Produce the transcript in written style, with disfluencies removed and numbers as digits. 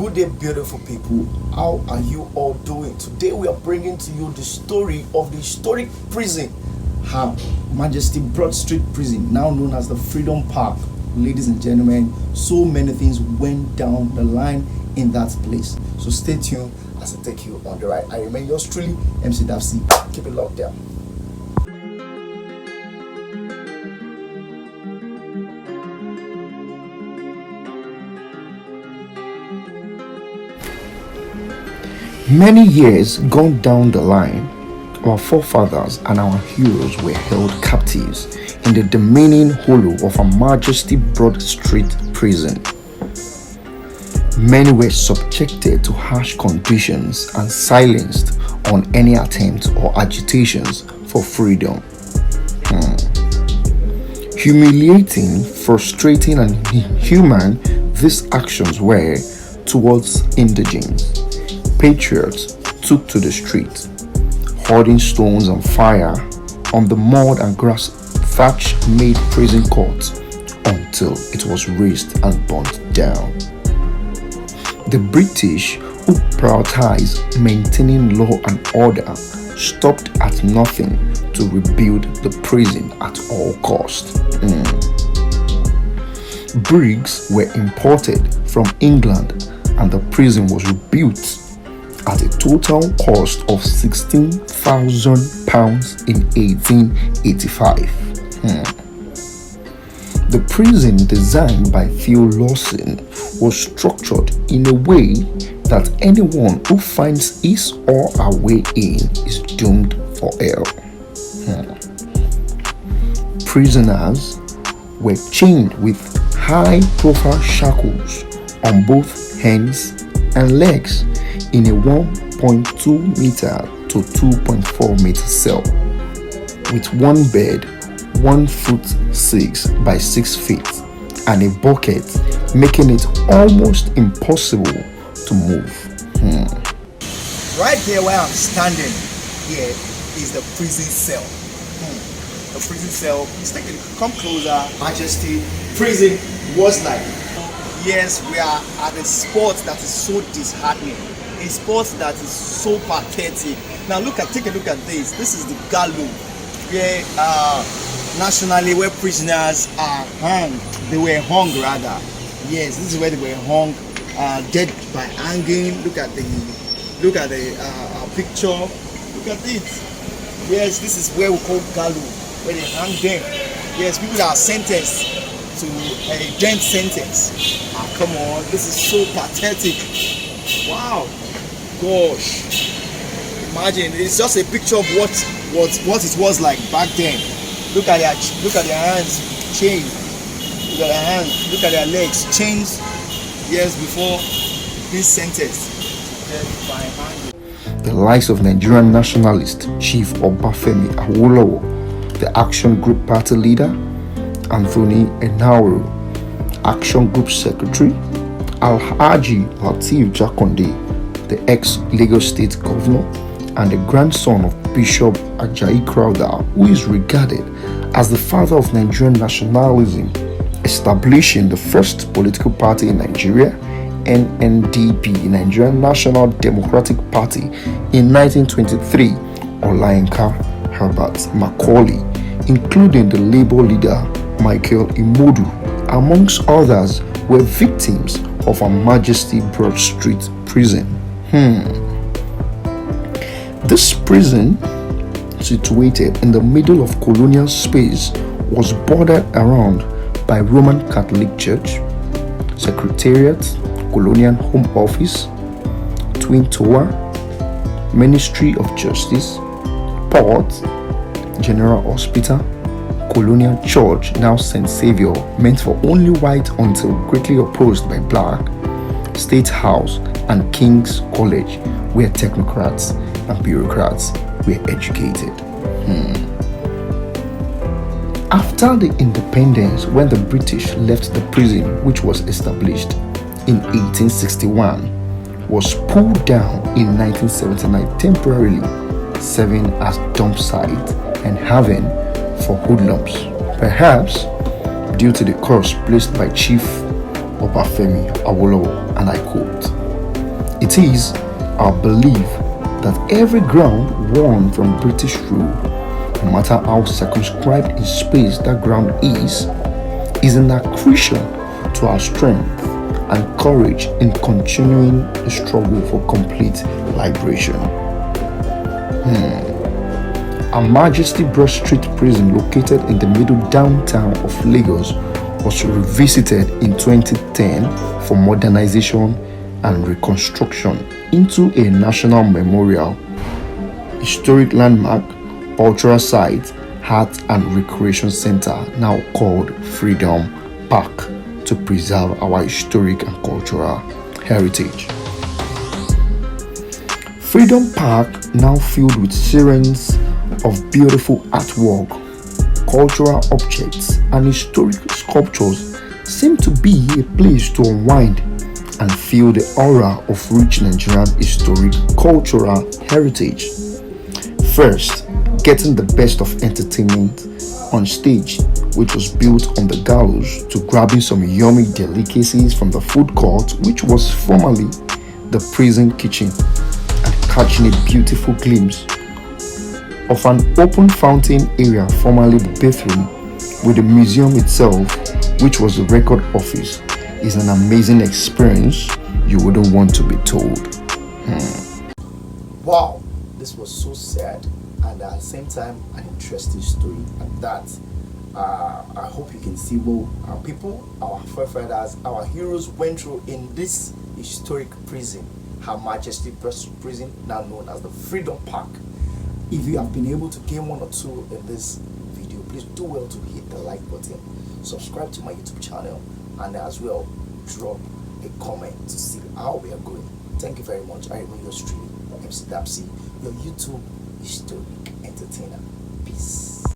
Good day, beautiful people. How are you all doing? Today we are bringing to you the story of the historic prison, Majesty Broad Street Prison, now known as the Freedom Park. Ladies and gentlemen, so many things went down the line in that place. So stay tuned as I take you on the ride. I remain yours truly, MC Dapsy. Keep it locked down. Many years gone down the line, our forefathers and our heroes were held captives in the demeaning hollow of a Majesty Broad Street Prison. Many were subjected to harsh conditions and silenced on any attempt or agitations for freedom. Humiliating, frustrating, and inhuman these actions were towards indigents. Patriots took to the street, hoarding stones and fire on the mud and grass thatch-made prison courts until it was razed and burnt down. The British, who prioritized maintaining law and order, stopped at nothing to rebuild the prison at all costs. Bricks were imported from England and the prison was rebuilt at a total cost of £16,000 in 1885. The prison, designed by Theo Lawson, was structured in a way that anyone who finds his or her way in is doomed for hell. Prisoners were chained with high-profile shackles on both hands and legs in a 1.2 meter to 2.4 meter cell with one bed 1 foot 6 by 6 feet and a bucket, making it almost impossible to move. Right here where I'm standing here is the prison cell. The prison cell. Come closer. Majesty Prison was like. Yes, we are at a spot that is so disheartening, a spot that is so pathetic. Now take a look at this. This is the gallows, where nationally where prisoners are hung. They were hung rather. Yes, this is where they were hung, dead by hanging. Look at the picture. Look at it. Yes, this is where we call gallows, where they hang them. Yes, people that are sentenced to a death sentence. Come on, this is so pathetic. Wow, gosh, imagine, it's just a picture of what it was like back then. Look at their hands chained. Look at their hands. Look at their legs chained. Years before being sentenced by hand. The likes of Nigerian nationalist Chief Obafemi Awolowo, the Action Group party leader Anthony Enahoro, Action Group Secretary Alhaji Lateef Jakonde, the ex-Lagos State Governor and the grandson of Bishop Ajayi Crowther, who is regarded as the father of Nigerian nationalism, establishing the first political party in Nigeria, NNDP, Nigerian National Democratic Party, in 1923, Olayinka Herbert Macaulay, including the Labour leader Michael Imodu, amongst others, were victims of a Majesty Broad Street Prison. This prison, situated in the middle of colonial space, was bordered around by Roman Catholic Church, Secretariat, Colonial Home Office, Twin Tower, Ministry of Justice, Port, General Hospital, Colonial Church, now St. Saviour, meant for only white until greatly opposed by black, State House, and King's College, where technocrats and bureaucrats were educated. After the independence, when the British left the prison, which was established in 1861, was pulled down in 1979 temporarily, serving as dump site and haven for hoodlums, perhaps due to the curse placed by Chief Obafemi Awolowo, and I quote, It is our belief that every ground won from British rule, no matter how circumscribed in space that ground is an accretion to our strength and courage in continuing the struggle for complete liberation. Our Majesty Broad Street Prison, located in the middle downtown of Lagos, was revisited in 2010 for modernization and reconstruction into a national memorial, historic landmark, cultural site, art and recreation center, now called Freedom Park, to preserve our historic and cultural heritage. Freedom Park, now filled with scenes of beautiful artwork, cultural objects, and historic sculptures, seem to be a place to unwind and feel the aura of rich Nigerian historic cultural heritage. First, getting the best of entertainment on stage, which was built on the gallows, to grabbing some yummy delicacies from the food court, which was formerly the prison kitchen, and catching a beautiful glimpse of an open fountain area, formerly the bathroom, with the museum itself, which was the record office, is an amazing experience you wouldn't want to be told. Wow, this was so sad and at the same time an interesting story, and that I hope you can see what our people, our forefathers, our heroes went through in this historic prison, Her Majesty Broad Street Prison, now known as the Freedom Park. If you have been able to gain one or two in this video, please do well to hit the like button, subscribe to my YouTube channel, and as well drop a comment to see how we are going. Thank you very much. I remain your stream MC Dapsy, your YouTube historic entertainer. Peace.